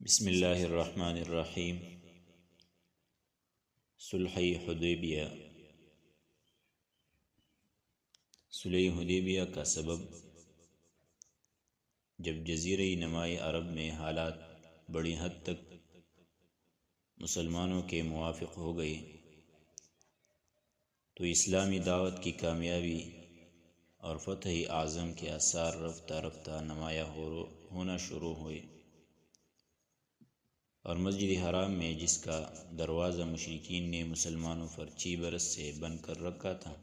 بسم اللہ الرحمن الرحیم۔ صلح حدیبیہ۔ صلح حدیبیہ کا سبب جب جزیرہ نمائی عرب میں حالات بڑی حد تک مسلمانوں کے موافق ہو گئے تو اسلامی دعوت کی کامیابی اور فتح اعظم کے آثار رفتہ رفتہ نمایاں ہونا شروع ہوئے، اور مسجد حرام میں جس کا دروازہ مشرکین نے مسلمانوں پر 6 برس سے بند کر رکھا تھا،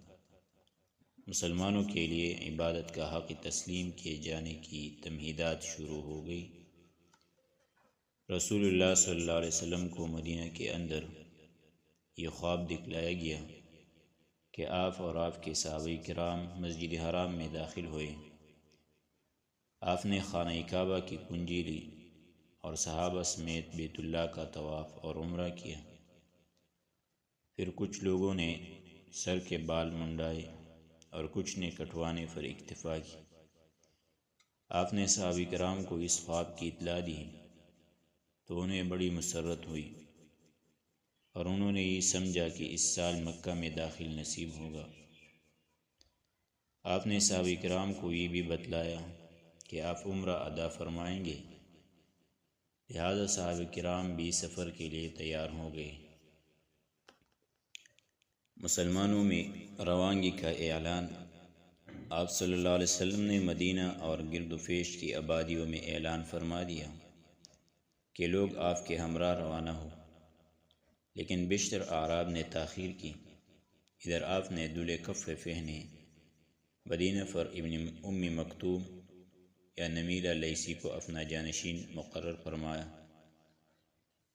مسلمانوں کے لیے عبادت کا حق تسلیم کیے جانے کی تمہیدات شروع ہو گئی۔ رسول اللہ صلی اللہ علیہ وسلم کو مدینہ کے اندر یہ خواب دکھلایا گیا کہ آپ اور آپ کے صحابہ کرام مسجد حرام میں داخل ہوئے۔ آپ نے خانہ کعبہ کی کنجی لی اور صحابہ سمیت بیت اللہ کا طواف اور عمرہ کیا۔ پھر کچھ لوگوں نے سر کے بال منڈائے اور کچھ نے کٹوانے پر اکتفا کی۔ آپ نے صحابہ کرام کو اس خواب کی اطلاع دی تو انہیں بڑی مسرت ہوئی، اور انہوں نے یہ سمجھا کہ اس سال مکہ میں داخل نصیب ہوگا۔ آپ نے صحابہ کرام کو یہ بھی بتلایا کہ آپ عمرہ ادا فرمائیں گے، لہذا صحابہ کرام بھی سفر کے لیے تیار ہو گئے۔ مسلمانوں میں روانگی کا اعلان آپ صلی اللہ علیہ وسلم نے مدینہ اور گرد و پیش کی آبادیوں میں اعلان فرما دیا کہ لوگ آپ کے ہمراہ روانہ ہو، لیکن بیشتر اعراب نے تاخیر کی۔ ادھر آپ نے دل کف پہنے مدینہ پر ابن ام مکتوم یا نمیلہ لیثی کو اپنا جانشین مقرر فرمایا،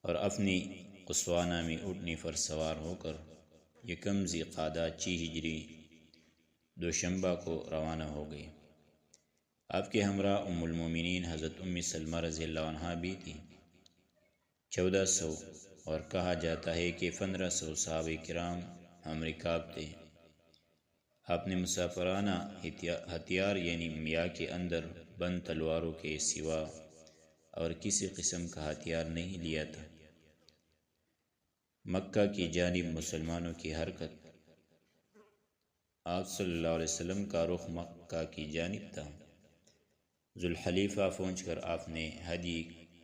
اور اپنی قصویٰ نامی اونٹنی پر سوار ہو کر یکم ذی قعدہ 6 ہجری دوشنبہ کو روانہ ہو گئے۔ آپ کے ہمراہ ام المومنین حضرت ام سلمہ رضی اللہ عنہا بھی تھی۔ 1400 اور کہا جاتا ہے کہ 1500 صحابہ کرام ہم رکاب تھے۔ آپ نے مسافرانہ ہتھیار یعنی میاں کے اندر بند تلواروں کے سوا اور کسی قسم کا ہتھیار نہیں لیا تھا۔ مکہ کی جانب مسلمانوں کی حرکت، آپ صلی اللہ علیہ وسلم کا رخ مکہ کی جانب تھا۔ ذوالحلیفہ پہنچ کر آپ نے ہدی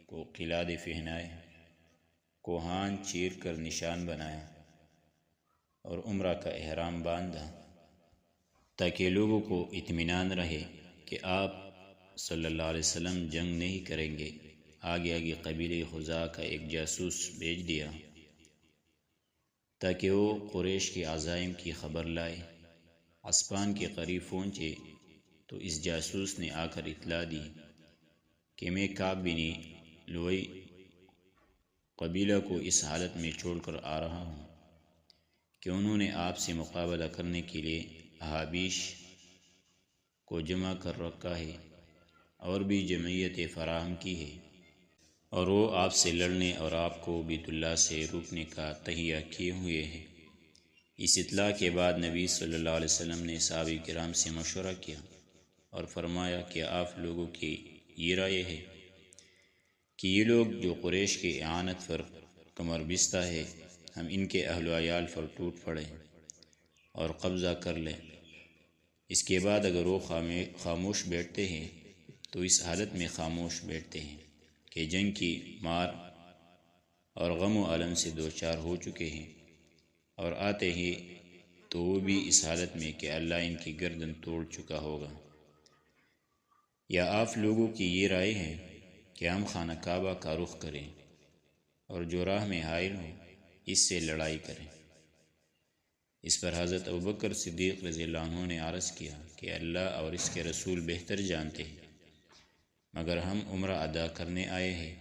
کو قلادے پہنائے، کوہان چیر کر نشان بنایا اور عمرہ کا احرام باندھا، تاکہ لوگوں کو اطمینان رہے کہ آپ صلی اللہ علیہ وسلم جنگ نہیں کریں گے۔ آگے قبیلہ خزاعہ کا ایک جاسوس بھیج دیا تاکہ وہ قریش کے عزائم کی خبر لائے۔ اسپان کے قریب پہنچے تو اس جاسوس نے آ کر اطلاع دی کہ میں کعب بن لؤی قبیلہ کو اس حالت میں چھوڑ کر آ رہا ہوں کہ انہوں نے آپ سے مقابلہ کرنے کے لیے احابیش کو جمع کر رکھا ہے اور بھی جمعیتیں فراہم کی ہے، اور وہ آپ سے لڑنے اور آپ کو بیت اللہ سے روکنے کا تہیہ کیے ہوئے ہیں۔ اس اطلاع کے بعد نبی صلی اللہ علیہ وسلم نے صحابہ کرام سے مشورہ کیا اور فرمایا کہ آپ لوگوں کی یہ رائے ہے کہ یہ لوگ جو قریش کی اعانت پر کمر بستہ ہے، ہم ان کے اہل و عیال پر ٹوٹ پڑیں اور قبضہ کر لیں۔ اس کے بعد اگر وہ خاموش بیٹھتے ہیں تو اس حالت میں خاموش بیٹھتے ہیں کہ جنگ کی مار اور غم و الم سے دوچار ہو چکے ہیں، اور آتے ہی تو وہ بھی اس حالت میں کہ اللہ ان کی گردن توڑ چکا ہوگا۔ یا آپ لوگوں کی یہ رائے ہے کہ ہم خانہ کعبہ کا رخ کریں اور جو راہ میں حائل ہوں اس سے لڑائی کریں۔ اس پر حضرت ابوبکر صدیق رضی اللہ عنہ نے عرض کیا کہ اللہ اور اس کے رسول بہتر جانتے ہیں، مگر ہم عمرہ ادا کرنے آئے ہیں،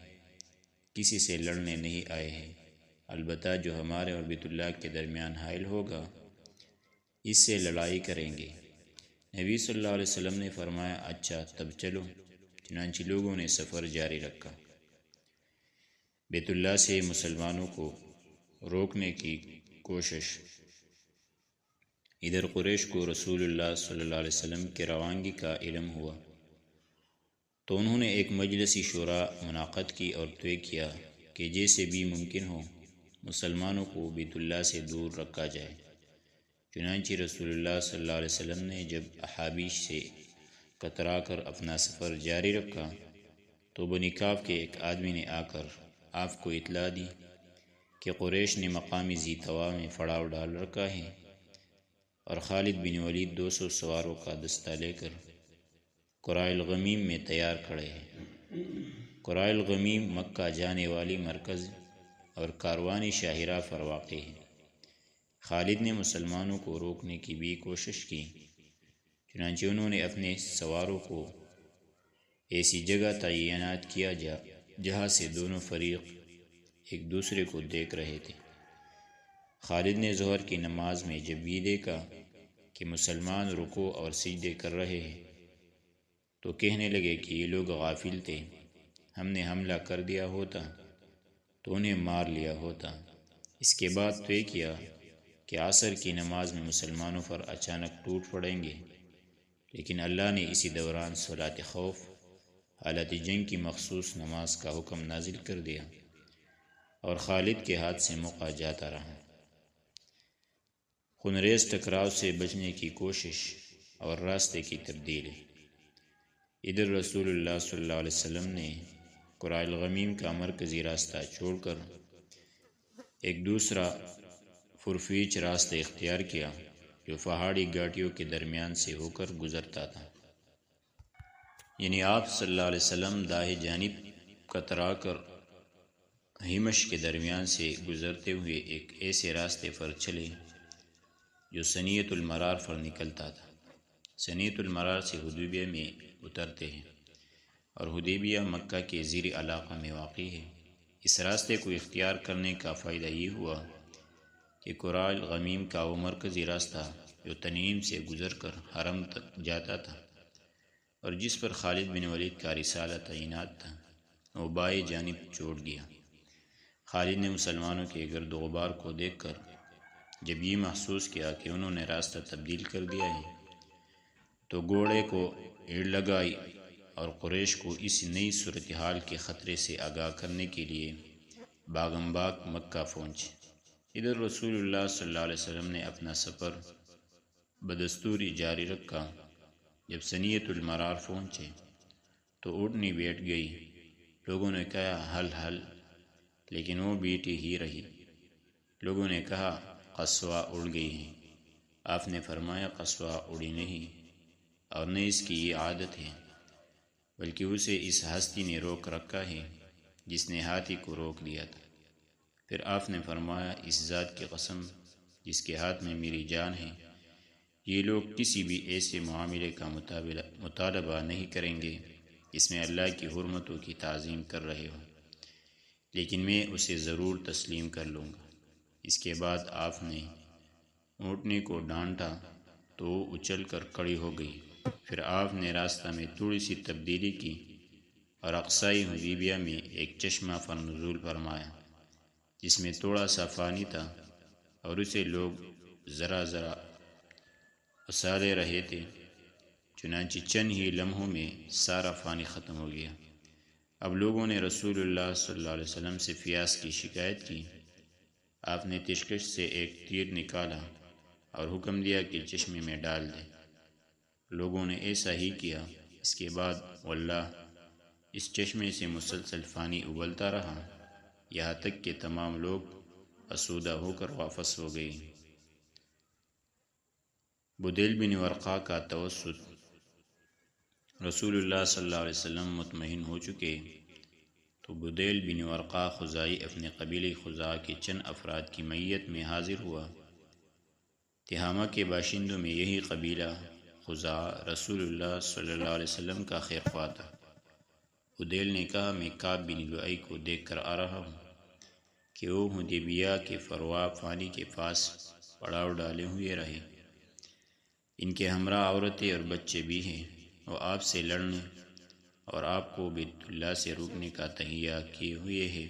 کسی سے لڑنے نہیں آئے ہیں، البتہ جو ہمارے اور بیت اللہ کے درمیان حائل ہوگا اس سے لڑائی کریں گے۔ نبی صلی اللہ علیہ وسلم نے فرمایا اچھا تب چلو۔ چنانچہ لوگوں نے سفر جاری رکھا، بیت اللہ سے مسلمانوں کو روکنے کی کوشش۔ ادھر قریش کو رسول اللہ صلی اللہ علیہ وسلم کے روانگی کا علم ہوا تو انہوں نے ایک مجلسی شورا منعقد کی اور طے کیا کہ جیسے بھی ممکن ہو مسلمانوں کو بیت اللہ سے دور رکھا جائے۔ چنانچہ رسول اللہ صلی اللہ علیہ وسلم نے جب احابیش سے کترا کر اپنا سفر جاری رکھا تو بنی کعب کے ایک آدمی نے آ کر آپ کو اطلاع دی کہ قریش نے مقامی ذی طوا میں پڑاؤ ڈال رکھا ہے اور خالد بن ولید 200 سواروں کا دستہ لے کر قرائے الغمیم میں تیار کھڑے ہیں۔ قرائے الغمیم مکہ جانے والی مرکز اور کاروانی شاہراہ پر واقع ہے۔ خالد نے مسلمانوں کو روکنے کی بھی کوشش کی، چنانچہ انہوں نے اپنے سواروں کو ایسی جگہ تعینات کیا جہاں سے دونوں فریق ایک دوسرے کو دیکھ رہے تھے۔ خالد نے ظہر کی نماز میں جب یہ دیکھا کہ مسلمان رکوع اور سجدے کر رہے ہیں تو کہنے لگے کہ یہ لوگ غافل تھے، ہم نے حملہ کر دیا ہوتا تو انہیں مار لیا ہوتا۔ اس کے بعد طے کیا کہ عصر کی نماز میں مسلمانوں پر اچانک ٹوٹ پڑیں گے، لیکن اللہ نے اسی دوران صلاۃ خوف حالت جنگ کی مخصوص نماز کا حکم نازل کر دیا اور خالد کے ہاتھ سے موقع جاتا رہا۔ خونریز ٹکراؤ سے بچنے کی کوشش اور راستے کی تبدیلی۔ ادھر رسول اللہ صلی اللہ علیہ وسلم نے قرائے الغمیم کا مرکزی راستہ چھوڑ کر ایک دوسرا فرفیچ راستہ اختیار کیا جو پہاڑی گھاٹیوں کے درمیان سے ہو کر گزرتا تھا، یعنی آپ صلی اللہ علیہ وسلم دائیں جانب کترا کر ہمش کے درمیان سے گزرتے ہوئے ایک ایسے راستے پر چلے جو ثنیۃ المرار پر نکلتا تھا۔ ثنیۃ المرار سے حدیبیہ میں اترتے ہیں اور حدیبیہ مکہ کے زیر علاقہ میں واقع ہے۔ اس راستے کو اختیار کرنے کا فائدہ یہ ہوا کہ قرائے الغمیم کا وہ مرکزی راستہ جو تنعیم سے گزر کر حرم تک جاتا تھا اور جس پر خالد بن ولید کا رسالہ تعینات تھا، وہ بائیں جانب چھوڑ گیا۔ خالد نے مسلمانوں کے گرد و غبار کو دیکھ کر جب یہ محسوس کیا کہ انہوں نے راستہ تبدیل کر دیا ہے تو گھوڑے کو ایڑ لگائی اور قریش کو اس نئی صورتحال کے خطرے سے آگاہ کرنے کے لیے باغم باغ مکہ پہنچے۔ ادھر رسول اللہ صلی اللہ علیہ وسلم نے اپنا سفر بدستوری جاری رکھا۔ جب ثنیۃ المرار پہنچے تو اونٹنی بیٹھ گئی، لوگوں نے کہا ہل ہل، لیکن وہ بیٹھی ہی رہی۔ لوگوں نے کہا قصواء اڑ گئی ہیں، آپ نے فرمایا قصواء اڑی نہیں اور نہ اس کی یہ عادت ہے، بلکہ اسے اس ہستی نے روک رکھا ہے جس نے ہاتھی کو روک دیا تھا۔ پھر آپ نے فرمایا اس ذات کی قسم جس کے ہاتھ میں میری جان ہے، یہ لوگ کسی بھی ایسے معاملے کا مطالبہ نہیں کریں گے جس میں اللہ کی حرمتوں کی تعظیم کر رہے ہوں، لیکن میں اسے ضرور تسلیم کر لوں گا۔ اس کے بعد آپ نے اونٹنی کو ڈانٹا تو وہ اچھل کر کھڑی ہو گئی۔ پھر آپ نے راستہ میں تھوڑی سی تبدیلی کی اور اقصائی حدیبیہ میں ایک چشمہ پر نزول فرمایا جس میں تھوڑا سا پانی تھا اور اسے لوگ ذرا ذرا اچھالے رہے تھے، چنانچہ چند ہی لمحوں میں سارا پانی ختم ہو گیا۔ اب لوگوں نے رسول اللہ صلی اللہ علیہ وسلم سے پیاس کی شکایت کی۔ آپ نے تشکش سے ایک تیر نکالا اور حکم دیا کہ چشمے میں ڈال دیں۔ لوگوں نے ایسا ہی کیا۔ اس کے بعد واللہ اس چشمے سے مسلسل پانی ابلتا رہا یہاں تک کہ تمام لوگ آسودہ ہو کر واپس ہو گئے۔ بدیل بن ورقا کا توسط۔ رسول اللہ صلی اللہ علیہ وسلم مطمئن ہو چکے تو بدیل بن ورقا خزاعی اپنے قبیلے خزاعہ کے چند افراد کی میت میں حاضر ہوا۔ تہامہ کے باشندوں میں یہی قبیلہ خزاعہ رسول اللہ صلی اللہ علیہ وسلم کا خیر خواہ تھا۔ بدیل نے کہا میں کعب بن لؤی کو دیکھ کر آ رہا ہوں کہ وہ حدیبیہ کے فروا پانی کے پاس پڑاؤ ڈالے ہوئے رہے، ان کے ہمراہ عورتیں اور بچے بھی ہیں، وہ آپ سے لڑنے اور آپ کو بیت اللہ سے روکنے کا تہیہ کیے ہوئے ہیں۔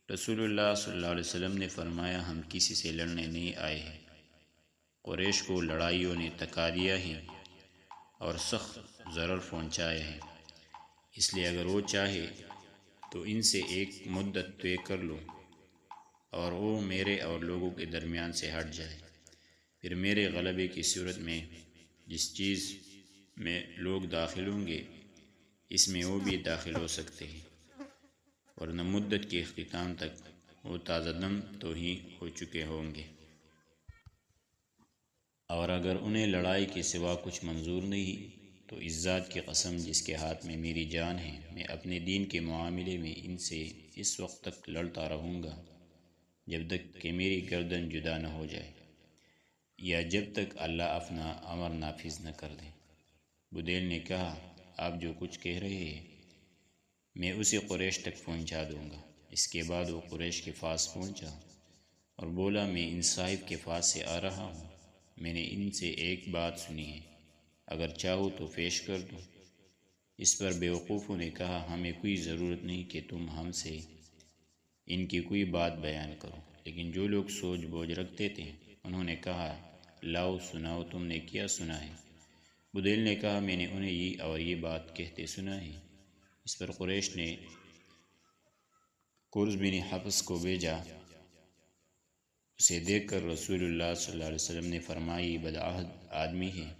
رسول اللہ صلی اللہ علیہ وسلم نے فرمایا ہم کسی سے لڑنے نہیں آئے ہیں، قریش کو لڑائیوں نے تکا دیا ہے اور سخت ضرر پہنچایا ہے، اس لیے اگر وہ چاہے تو ان سے ایک مدت طے کر لو اور وہ میرے اور لوگوں کے درمیان سے ہٹ جائے، پھر میرے غلبے کی صورت میں جس چیز میں لوگ داخل ہوں گے اس میں وہ بھی داخل ہو سکتے ہیں، ورنہ مدت کے اختتام تک وہ تازہ دم تو ہی ہو چکے ہوں گے۔ اور اگر انہیں لڑائی کے سوا کچھ منظور نہیں تو اس ذات کی قسم جس کے ہاتھ میں میری جان ہے، میں اپنے دین کے معاملے میں ان سے اس وقت تک لڑتا رہوں گا جب تک کہ میری گردن جدا نہ ہو جائے، یا جب تک اللہ اپنا امر نافذ نہ کر دے۔ بدیل نے کہا، آپ جو کچھ کہہ رہے ہیں میں اسے قریش تک پہنچا دوں گا۔ اس کے بعد وہ قریش کے پاس پہنچا اور بولا، میں ان صاحب کے پاس سے آ رہا ہوں، میں نے ان سے ایک بات سنی ہے، اگر چاہو تو پیش کر دوں۔ اس پر بیوقوفوں نے کہا، ہمیں کوئی ضرورت نہیں کہ تم ہم سے ان کی کوئی بات بیان کرو، لیکن جو لوگ سوچ بوجھ رکھتے تھے انہوں نے کہا، لاؤ سناؤ، تم نے کیا سنا ہے؟ بدیل نے کہا، میں نے انہیں یہ اور یہ بات کہتے سنا ہے۔ اس پر قریش نے قرظ بن حفص کو بھیجا، اسے دیکھ کر رسول اللہ صلی اللہ علیہ وسلم نے فرمایا، یہ بدعہد آدمی ہے۔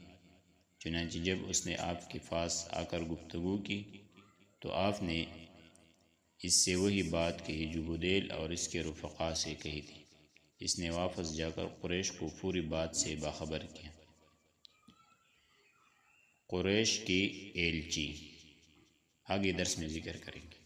چنانچہ جب اس نے آپ کے پاس آ کر گفتگو کی تو آپ نے اس سے وہی بات کہی جو بدیل اور اس کے رفقا سے کہی تھی۔ اس نے واپس جا کر قریش کو پوری بات سے باخبر کیا۔ قریش کی ایلچی آگے درس میں ذکر کریں گے۔